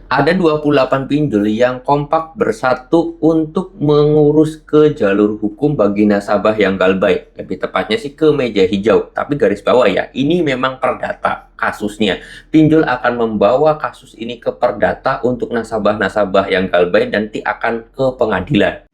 Ada 28 pinjol yang kompak bersatu untuk mengurus ke jalur hukum bagi nasabah yang galbay. Lebih tepatnya sih ke meja hijau. Tapi garis bawah ya, ini memang perdata kasusnya. Pinjol akan membawa kasus ini ke perdata untuk nasabah-nasabah yang galbay dan nanti akan ke pengadilan.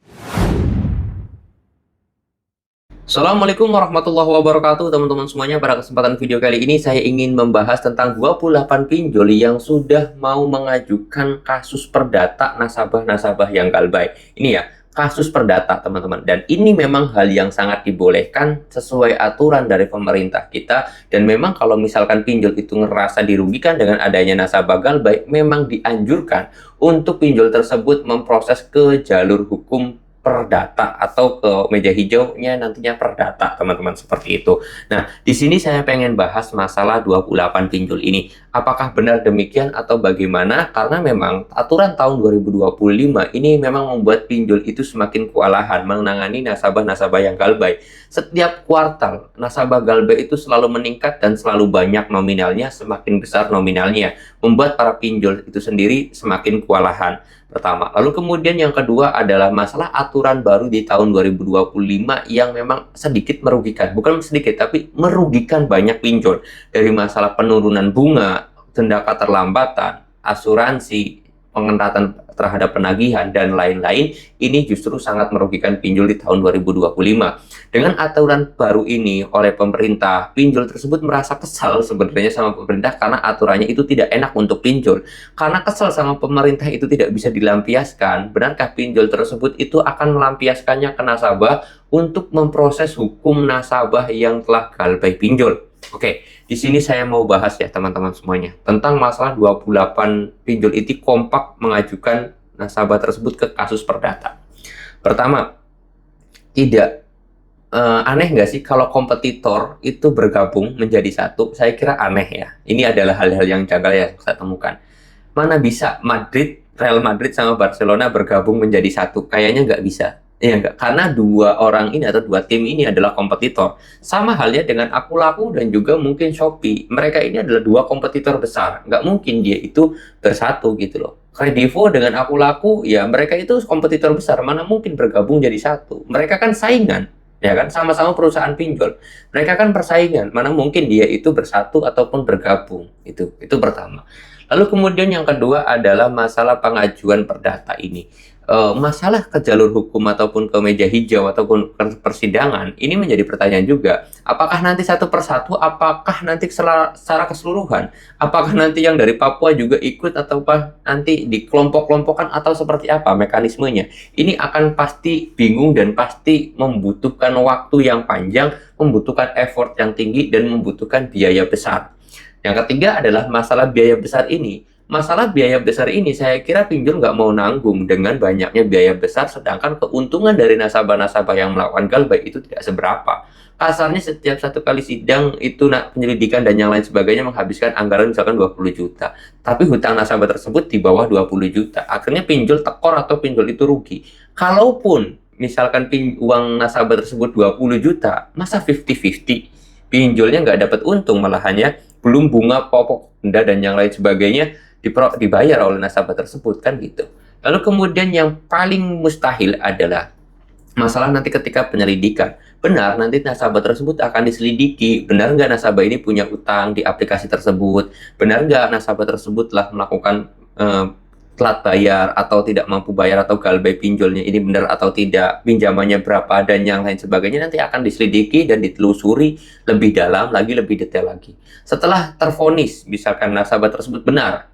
Assalamualaikum warahmatullahi wabarakatuh teman-teman semuanya. Pada kesempatan video kali ini saya ingin membahas tentang 28 pinjol yang sudah mau mengajukan kasus perdata nasabah-nasabah yang galbay. Ini ya, kasus perdata teman-teman. Dan ini memang hal yang sangat dibolehkan sesuai aturan dari pemerintah kita. Dan memang kalau misalkan pinjol itu ngerasa dirugikan dengan adanya nasabah galbay, memang dianjurkan untuk pinjol tersebut memproses ke jalur hukum perdata atau ke meja hijaunya nantinya perdata teman-teman, seperti itu. Nah, di sini saya pengen bahas masalah 28 pinjol ini. Apakah benar demikian atau bagaimana? Karena memang aturan tahun 2025 ini memang membuat pinjol itu semakin kewalahan menangani nasabah-nasabah yang galbay. Setiap kuartal nasabah galbay itu selalu meningkat dan selalu banyak nominalnya, semakin besar nominalnya, membuat para pinjol itu sendiri semakin kewalahan. Pertama. Lalu kemudian yang kedua adalah masalah aturan baru di tahun 2025 yang memang sedikit merugikan. Bukan sedikit, tapi merugikan banyak pinjol. Dari masalah penurunan bunga, denda keterlambatan, asuransi, pengetatan terhadap penagihan, dan lain-lain. Ini justru sangat merugikan pinjol di tahun 2025. Dengan aturan baru ini oleh pemerintah, pinjol tersebut merasa kesal sebenarnya sama pemerintah karena aturannya itu tidak enak untuk pinjol. Karena kesal sama pemerintah itu tidak bisa dilampiaskan, benarkah pinjol tersebut itu akan melampiaskannya ke nasabah untuk memproses hukum nasabah yang telah galbay pinjol? Oke, di sini saya mau bahas ya teman-teman semuanya tentang masalah 28 pinjol itu kompak mengajukan nasabah tersebut ke kasus perdata. Pertama, tidak aneh nggak sih kalau kompetitor itu bergabung menjadi satu? Saya kira aneh ya. Ini adalah hal-hal yang janggal yang saya temukan. Mana bisa Real Madrid sama Barcelona bergabung menjadi satu? Kayaknya nggak bisa. Iya enggak, karena dua orang ini atau dua tim ini adalah kompetitor. Sama halnya dengan Akulaku dan juga mungkin Shopee. Mereka ini adalah dua kompetitor besar. Nggak mungkin dia itu bersatu gitu loh. Kredivo dengan Akulaku, ya mereka itu kompetitor besar. Mana mungkin bergabung jadi satu. Mereka kan saingan, ya kan? Sama-sama perusahaan pinjol. Mereka kan persaingan. Mana mungkin dia itu bersatu ataupun bergabung. Itu pertama. Lalu kemudian yang kedua adalah masalah pengajuan perdata ini. Masalah ke jalur hukum ataupun ke meja hijau ataupun ke persidangan ini menjadi pertanyaan juga. Apakah nanti satu persatu, apakah nanti secara keseluruhan, apakah nanti yang dari Papua juga ikut ataukah nanti di kelompok-kelompokan atau seperti apa mekanismenya? Ini akan pasti bingung dan pasti membutuhkan waktu yang panjang, membutuhkan effort yang tinggi dan membutuhkan biaya besar. Yang ketiga adalah masalah biaya besar ini. Masalah biaya besar ini saya kira pinjol nggak mau nanggung dengan banyaknya biaya besar, sedangkan keuntungan dari nasabah-nasabah yang melakukan galbay itu tidak seberapa. Kasarnya setiap satu kali sidang itu penyelidikan dan yang lain sebagainya menghabiskan anggaran misalkan 20 juta. Tapi hutang nasabah tersebut di bawah 20 juta. Akhirnya pinjol tekor atau pinjol itu rugi. Kalaupun misalkan uang nasabah tersebut 20 juta, masa 50-50? Pinjolnya nggak dapat untung, malahannya belum bunga pokok, denda, dan yang lain sebagainya dibayar oleh nasabah tersebut, kan gitu. Lalu kemudian yang paling mustahil adalah masalah nanti ketika penyelidikan. Benar, nanti nasabah tersebut akan diselidiki. Benar nggak nasabah ini punya utang di aplikasi tersebut? Benar nggak nasabah tersebut telah melakukan telat bayar atau tidak mampu bayar atau galbay pinjolnya ini benar atau tidak, pinjamannya berapa, dan yang lain sebagainya nanti akan diselidiki dan ditelusuri lebih dalam lagi, lebih detail lagi. Setelah tervonis, misalkan nasabah tersebut benar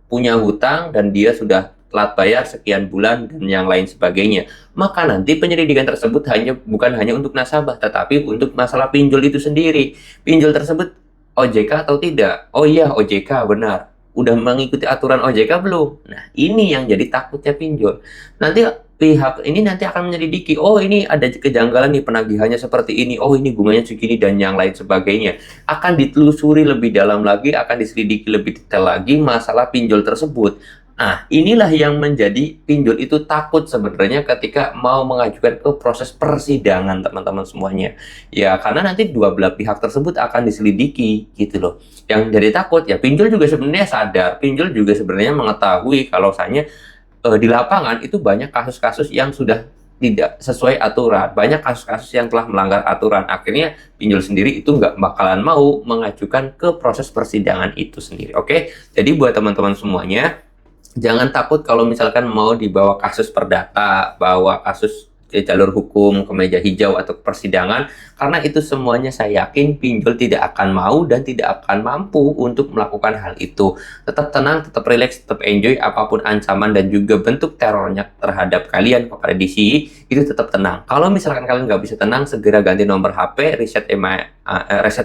punya hutang dan dia sudah telat bayar sekian bulan dan yang lain sebagainya, maka nanti penyelidikan tersebut bukan hanya untuk nasabah, tetapi untuk masalah pinjol itu sendiri. Pinjol tersebut OJK atau tidak? Oh iya, OJK, benar. Udah mengikuti aturan OJK belum? Nah, ini yang jadi takutnya pinjol. Nanti pihak ini nanti akan menyelidiki, oh ini ada kejanggalan nih, penagihannya seperti ini, oh ini bunganya segini, dan yang lain sebagainya. Akan ditelusuri lebih dalam lagi, akan diselidiki lebih detail lagi masalah pinjol tersebut. Nah, inilah yang menjadi pinjol itu takut sebenarnya ketika mau mengajukan ke proses persidangan, teman-teman semuanya. Ya, karena nanti dua belah pihak tersebut akan diselidiki, gitu loh. Yang jadi takut, ya pinjol juga sebenarnya sadar, pinjol juga sebenarnya mengetahui kalau misalnya di lapangan itu banyak kasus-kasus yang sudah tidak sesuai aturan, banyak kasus-kasus yang telah melanggar aturan. Akhirnya pinjol sendiri itu nggak bakalan mau mengajukan ke proses persidangan itu sendiri. Oke, jadi buat teman-teman semuanya, jangan takut kalau misalkan mau dibawa kasus perdata, bawa kasus ke jalur hukum, ke meja hijau atau ke persidangan, karena itu semuanya saya yakin pinjol tidak akan mau dan tidak akan mampu untuk melakukan hal itu. Tetap tenang, tetap relax, tetap enjoy apapun ancaman dan juga bentuk terornya terhadap kalian kepada DCI, itu tetap tenang. Kalau misalkan kalian nggak bisa tenang, segera ganti nomor HP, reset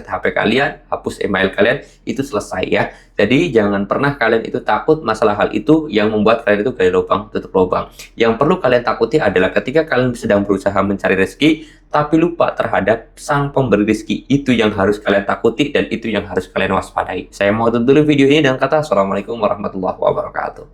HP kalian, hapus email kalian, itu selesai ya. Jadi jangan pernah kalian itu takut masalah hal itu yang membuat kalian itu gali lubang tutup lubang. Yang perlu kalian takuti adalah ketika kalian sedang berusaha mencari rezeki tapi lupa terhadap sang pemberi rezeki. Itu yang harus kalian takuti dan itu yang harus kalian waspadai. Saya mau tutup dulu video ini dengan kata assalamualaikum warahmatullahi wabarakatuh.